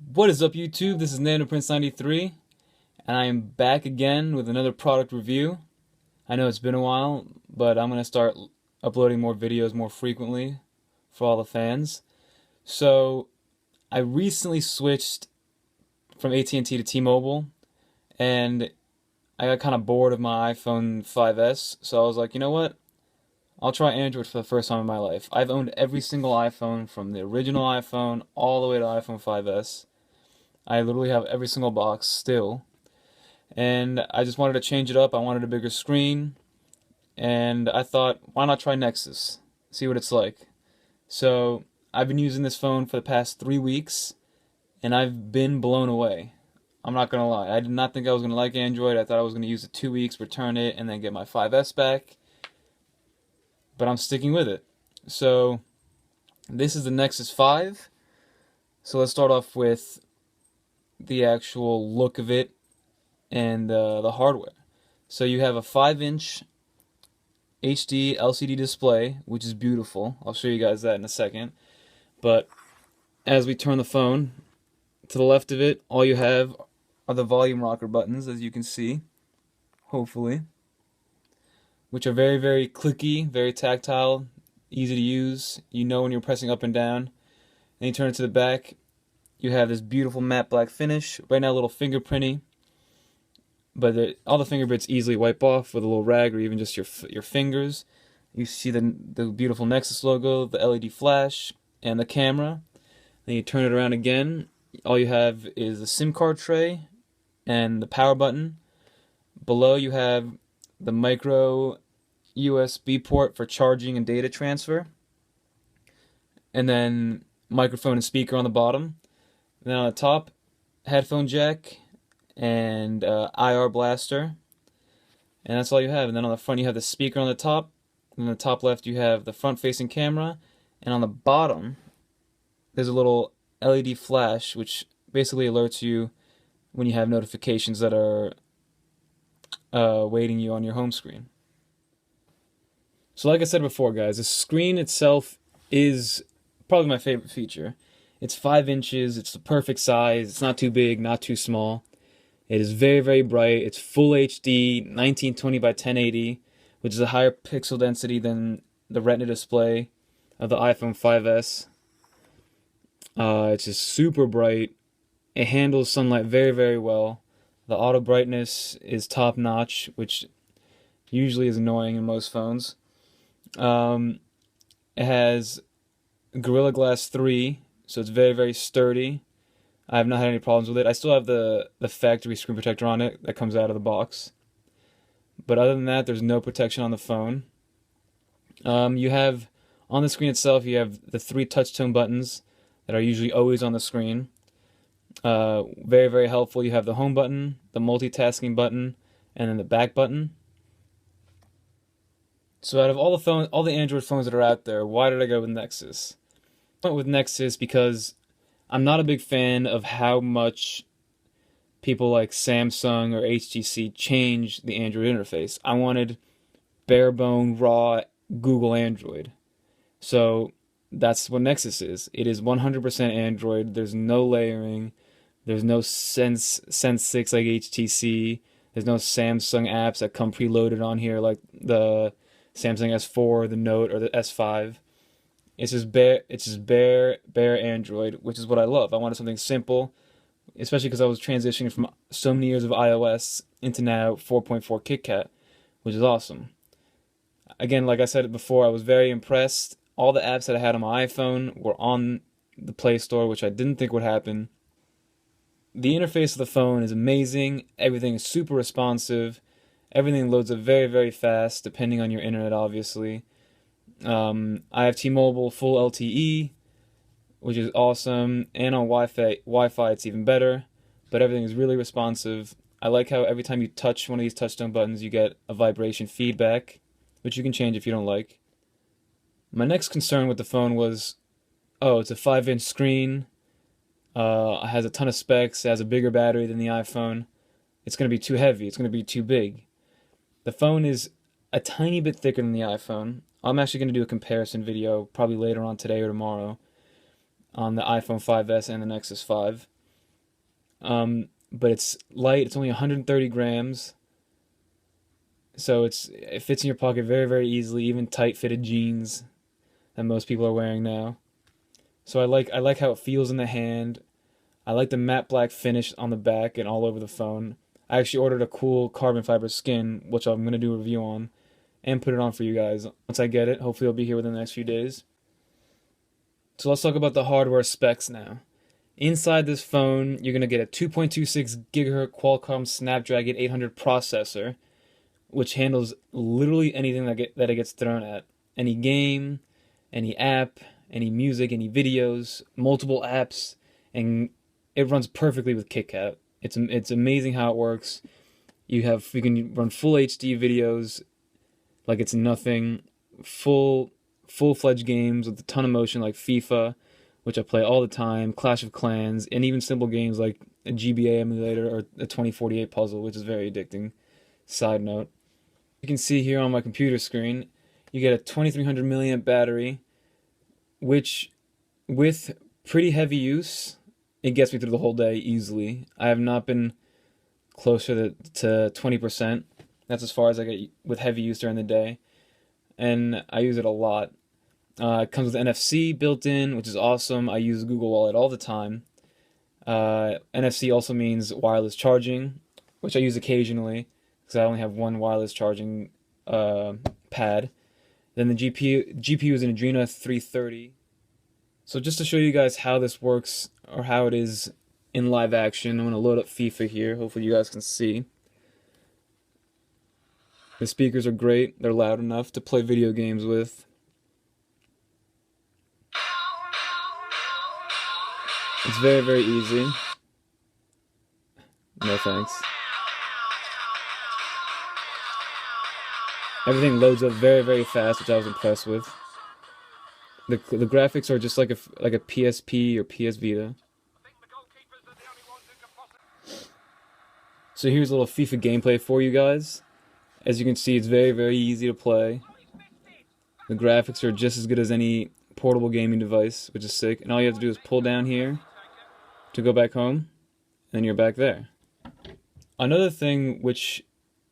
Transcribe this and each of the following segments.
What is up, YouTube? This is NanoPrince93, and I am back again with another product review. I know it's been a while, but I'm going to start uploading more videos more frequently for all the fans. So, I recently switched from AT&T to T-Mobile, and I got kind of bored of my iPhone 5S, so I was like, you know what? I'll try Android for the first time in my life. I've owned every single iPhone from the original iPhone all the way to iPhone 5S. I literally have every single box still. And I just wanted to change it up. I wanted a bigger screen. And I thought, why not try Nexus? See what it's like. So I've been using this phone for the past 3 weeks, and I've been blown away. I'm not gonna lie. I did not think I was gonna like Android. I thought I was gonna use it 2 weeks, return it, and then get my 5S back. But I'm sticking with it. So this is the Nexus 5. So let's start off with the actual look of it and the hardware. So you have a 5-inch HD LCD display, which is beautiful. I'll show you guys that in a second. But as we turn the phone, to the left of it, all you have are the volume rocker buttons, as you can see, hopefully, which are very, very clicky, very tactile, easy to use. You know when you're pressing up and down. Then you turn it to the back, you have this beautiful matte black finish. Right now, a little fingerprinty, but all the fingerprints easily wipe off with a little rag or even just your fingers. You see the beautiful Nexus logo, the LED flash, and the camera. Then you turn it around again. All you have is the SIM card tray and the power button. Below you have the micro USB port for charging and data transfer. And then microphone and speaker on the bottom. And then on the top, headphone jack and IR blaster, and that's all you have. And then on the front you have the speaker on the top, and on the top left you have the front-facing camera, and on the bottom there's a little LED flash which basically alerts you when you have notifications that are waiting you on your home screen. So like I said before, guys, the screen itself is probably my favorite feature. It's 5 inches, it's the perfect size, it's not too big, not too small. It is very, very bright. It's full HD, 1920 by 1080, which is a higher pixel density than the Retina display of the iPhone 5S. It's just super bright. It handles sunlight very, very well. The auto brightness is top notch, which usually is annoying in most phones. It has Gorilla Glass 3, so it's very, very sturdy. I have not had any problems with it. I still have the factory screen protector on it that comes out of the box. But other than that, there's no protection on the phone. You have, on the screen itself, you have the 3 touch-tone buttons that are usually always on the screen. Very, very helpful. You have the home button, the multitasking button, and then the back button. So out of all the Android phones that are out there, why did I go with Nexus? I went with Nexus because I'm not a big fan of how much people like Samsung or HTC change the Android interface. I wanted bare bone, raw Google Android. So that's what Nexus is. It is 100% Android. There's no layering. There's no Sense 6 like HTC. There's no Samsung apps that come preloaded on here like the Samsung S4, the Note, or the S5. It's just bare Android, which is what I love. I wanted something simple, especially because I was transitioning from so many years of iOS into now 4.4 KitKat, which is awesome. Again, like I said before, I was very impressed. All the apps that I had on my iPhone were on the Play Store, which I didn't think would happen. The interface of the phone is amazing. Everything is super responsive. Everything loads up very, very fast, depending on your internet, obviously. I have T-Mobile full LTE, which is awesome, and on Wi-Fi it's even better, but everything is really responsive. I like how every time you touch one of these touchstone buttons you get a vibration feedback, which you can change if you don't like. My next concern with the phone was, oh, it's a 5-inch screen, it has a ton of specs, it has a bigger battery than the iPhone, it's going to be too heavy, it's going to be too big. The phone is a tiny bit thicker than the iPhone. I'm actually going to do a comparison video probably later on today or tomorrow on the iPhone 5S and the Nexus 5. but it's light. It's only 130 grams, so it fits in your pocket very, very easily, even tight-fitted jeans that most people are wearing now. So I like how it feels in the hand. I like the matte black finish on the back and all over the phone. I actually ordered a cool carbon fiber skin, which I'm gonna do a review on, and put it on for you guys once I get it. Hopefully, it'll be here within the next few days. So let's talk about the hardware specs now. Inside this phone, you're gonna get a 2.26 gigahertz Qualcomm Snapdragon 800 processor, which handles literally anything that it gets thrown at. Any game, any app, any music, any videos, multiple apps, and it runs perfectly with KitKat. It's amazing how it works. You can run full HD videos like it's nothing, full-fledged games with a ton of motion like FIFA, which I play all the time, Clash of Clans, and even simple games like a GBA emulator or a 2048 puzzle, which is very addicting. Side note. You can see here on my computer screen, you get a 2300 milliamp battery, which with pretty heavy use, it gets me through the whole day easily. I have not been closer to 20%. That's as far as I get with heavy use during the day, and I use it a lot. It comes with NFC built in, which is awesome. I use Google Wallet all the time. NFC also means wireless charging, which I use occasionally because I only have one wireless charging pad. Then the GPU is an Adreno 330. So just to show you guys how this works, or how it is in live action, I'm going to load up FIFA here. Hopefully you guys can see. The speakers are great. They're loud enough to play video games with. It's very, very easy. No thanks. Everything loads up very, very fast, which I was impressed with. The graphics are just like a PSP or PS Vita. So here's a little FIFA gameplay for you guys. As you can see, it's very, very easy to play. The graphics are just as good as any portable gaming device, which is sick. And all you have to do is pull down here to go back home, and you're back there. Another thing which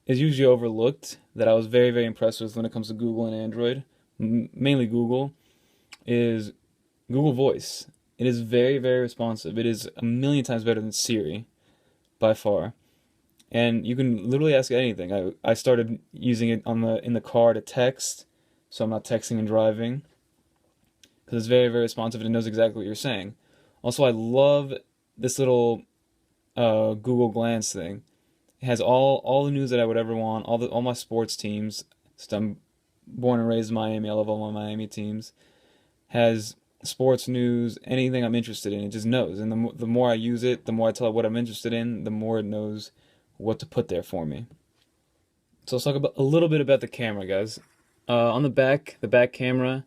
is usually overlooked that I was very, very impressed with when it comes to Google and Android, mainly Google, is Google Voice. It is very, very responsive. It is a million times better than Siri, by far. And you can literally ask it anything. I started using it in the car to text, so I'm not texting and driving, because it's very, very responsive and it knows exactly what you're saying. Also, I love this little Google Glance thing. It has all the news that I would ever want, all my sports teams. So I'm born and raised in Miami. I love all my Miami teams. Has sports news, anything I'm interested in. It just knows. And the more I use it, the more I tell it what I'm interested in, the more it knows what to put there for me. So let's talk a little bit about the camera, guys. On the back camera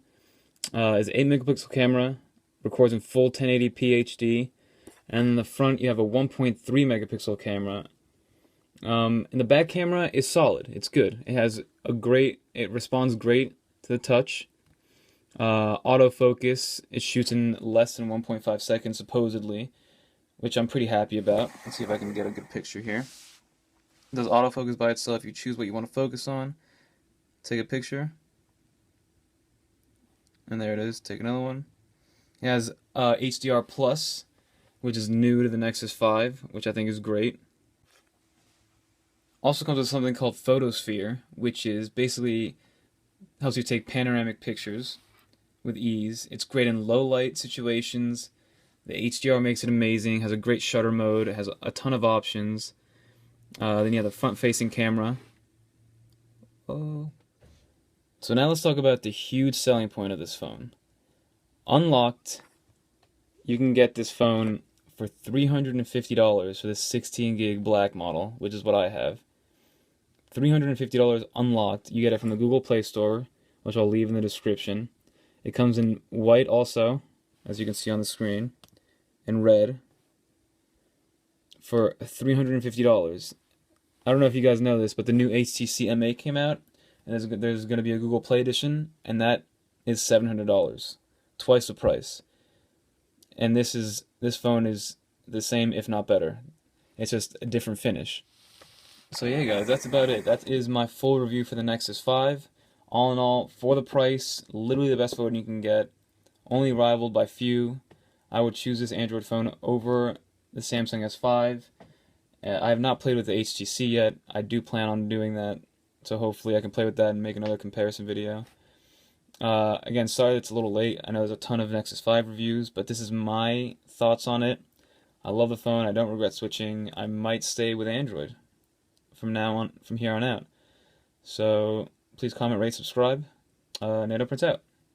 is an 8 megapixel camera, records in full 1080p HD, and in the front you have a 1.3 megapixel camera. And the back camera is solid. It's good. It responds great to the touch. Autofocus, it shoots in less than 1.5 seconds supposedly, which I'm pretty happy about. Let's see if I can get a good picture here. It does autofocus by itself. You choose what you want to focus on, take a picture, and there it is. Take another one. It has HDR Plus, which is new to the Nexus 5, which I think is great. Also comes with something called Photosphere, which is basically helps you take panoramic pictures with ease. It's great in low light situations. The HDR makes it amazing. Has a great shutter mode. It has a ton of options. Then you have the front-facing camera. Oh. So now let's talk about the huge selling point of this phone. Unlocked, you can get this phone for $350 for this 16 gig black model, which is what I have. $350 unlocked. You get it from the Google Play Store, which I'll leave in the description. It comes in white also, as you can see on the screen, and red for $350. I don't know if you guys know this, but the new HTC M8 came out, and there's going to be a Google Play edition, and that is $700, twice the price. And this phone is the same, if not better. It's just a different finish. So yeah, guys, that's about it. That is my full review for the Nexus 5. All in all, for the price, literally the best phone you can get, only rivaled by few. I would choose this Android phone over the Samsung S5. I have not played with the HTC yet. I do plan on doing that, so hopefully I can play with that and make another comparison video. Again, sorry it's a little late. I know there's a ton of Nexus 5 reviews, but this is my thoughts on it. I love the phone. I don't regret switching. I might stay with Android from here on out. So please comment, rate, subscribe. Nano Prince out.